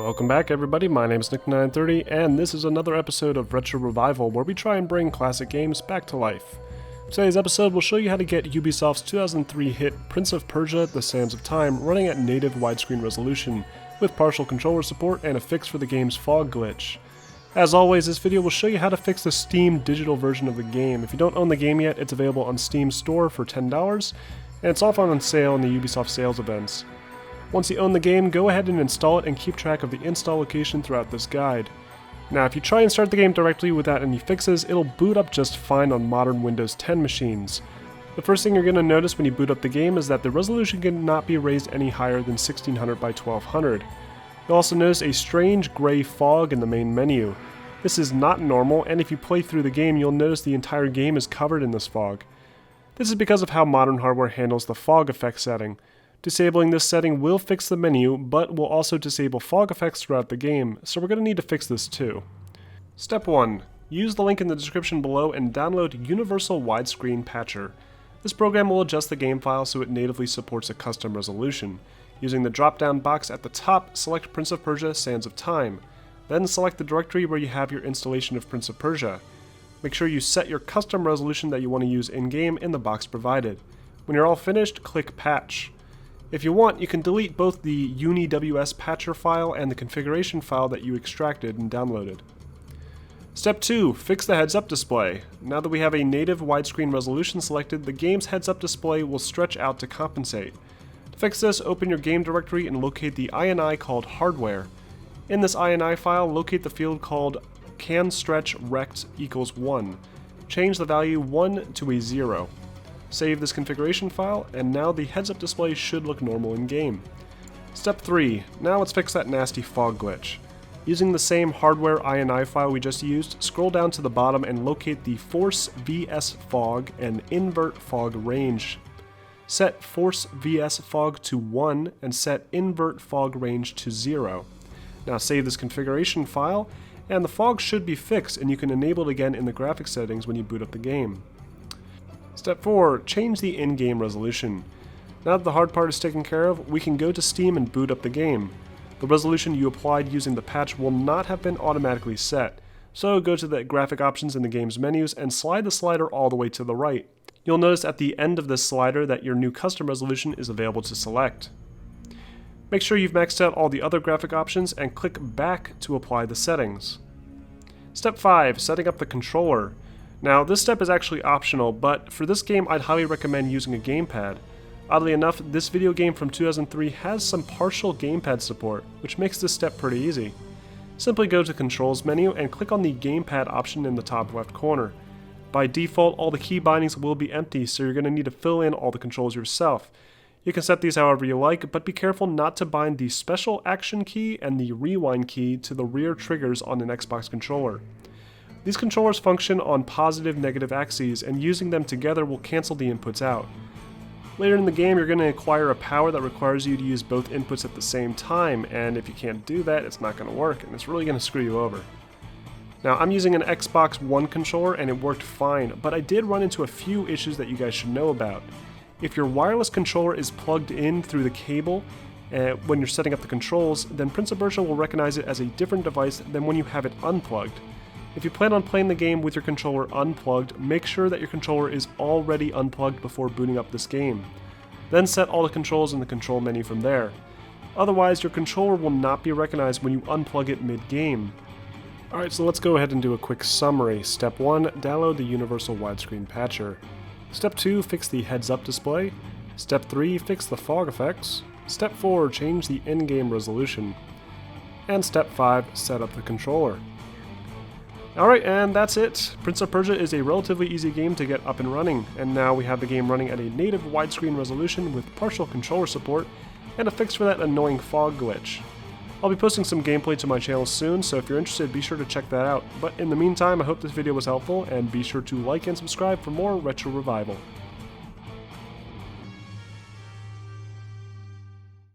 Welcome back everybody, my name is Nick930 and this is another episode of Retro Revival where we try and bring classic games back to life. Today's episode will show you how to get Ubisoft's 2003 hit Prince of Persia: The Sands of Time running at native widescreen resolution, with partial controller support and a fix for the game's fog glitch. As always, this video will show you how to fix the Steam digital version of the game. If you don't own the game yet, it's available on Steam Store for $10, and it's often on sale in the Ubisoft sales events. Once you own the game, go ahead and install it and keep track of the install location throughout this guide. Now, if you try and start the game directly without any fixes, it'll boot up just fine on modern Windows 10 machines. The first thing you're going to notice when you boot up the game is that the resolution cannot be raised any higher than 1600 by 1200. You'll also notice a strange gray fog in the main menu. This is not normal, and if you play through the game, you'll notice the entire game is covered in this fog. This is because of how modern hardware handles the fog effect setting. Disabling this setting will fix the menu, but will also disable fog effects throughout the game, so we're going to need to fix this too. Step 1. Use the link in the description below and download Universal Widescreen Patcher. This program will adjust the game file so it natively supports a custom resolution. Using the drop-down box at the top, select Prince of Persia: Sands of Time. Then select the directory where you have your installation of Prince of Persia. Make sure you set your custom resolution that you want to use in-game in the box provided. When you're all finished, click Patch. If you want, you can delete both the UniWS patcher file and the configuration file that you extracted and downloaded. Step 2. Fix the heads-up display. Now that we have a native widescreen resolution selected, the game's heads-up display will stretch out to compensate. To fix this, open your game directory and locate the INI called Hardware. In this INI file, locate the field called canStretchRect equals 1. Change the value 1 to a 0. Save this configuration file, and now the heads-up display should look normal in-game. Step 3. Now let's fix that nasty fog glitch. Using the same hardware INI file we just used, scroll down to the bottom and locate the Force vs Fog and Invert Fog range. Set Force vs Fog to 1 and set Invert Fog range to 0. Now save this configuration file, and the fog should be fixed, and you can enable it again in the graphics settings when you boot up the game. Step 4. Change the in-game resolution. Now that the hard part is taken care of, we can go to Steam and boot up the game. The resolution you applied using the patch will not have been automatically set, so go to the graphic options in the game's menus and slide the slider all the way to the right. You'll notice at the end of this slider that your new custom resolution is available to select. Make sure you've maxed out all the other graphic options and click back to apply the settings. Step 5. Setting up the controller. Now, this step is actually optional, but for this game I'd highly recommend using a gamepad. Oddly enough, this video game from 2003 has some partial gamepad support, which makes this step pretty easy. Simply go to the Controls menu and click on the gamepad option in the top left corner. By default, all the key bindings will be empty, so you're going to need to fill in all the controls yourself. You can set these however you like, but be careful not to bind the Special Action key and the Rewind key to the rear triggers on an Xbox controller. These controllers function on positive-negative axes, and using them together will cancel the inputs out. Later in the game, you're going to acquire a power that requires you to use both inputs at the same time, and if you can't do that, it's not going to work, and it's really going to screw you over. Now, I'm using an Xbox One controller, and it worked fine, but I did run into a few issues that you guys should know about. If your wireless controller is plugged in through the cable when you're setting up the controls, then Prince of Persia will recognize it as a different device than when you have it unplugged. If you plan on playing the game with your controller unplugged, make sure that your controller is already unplugged before booting up this game. Then set all the controls in the control menu from there. Otherwise, your controller will not be recognized when you unplug it mid-game. Alright, so let's go ahead and do a quick summary. Step 1. Download the Universal Widescreen Patcher. Step 2. Fix the heads-up display. Step 3. Fix the fog effects. Step 4. Change the in-game resolution. And Step 5. Set up the controller. Alright, and that's it. Prince of Persia is a relatively easy game to get up and running, and now we have the game running at a native widescreen resolution with partial controller support and a fix for that annoying fog glitch. I'll be posting some gameplay to my channel soon, so if you're interested, be sure to check that out. But in the meantime, I hope this video was helpful, and be sure to like and subscribe for more Retro Revival.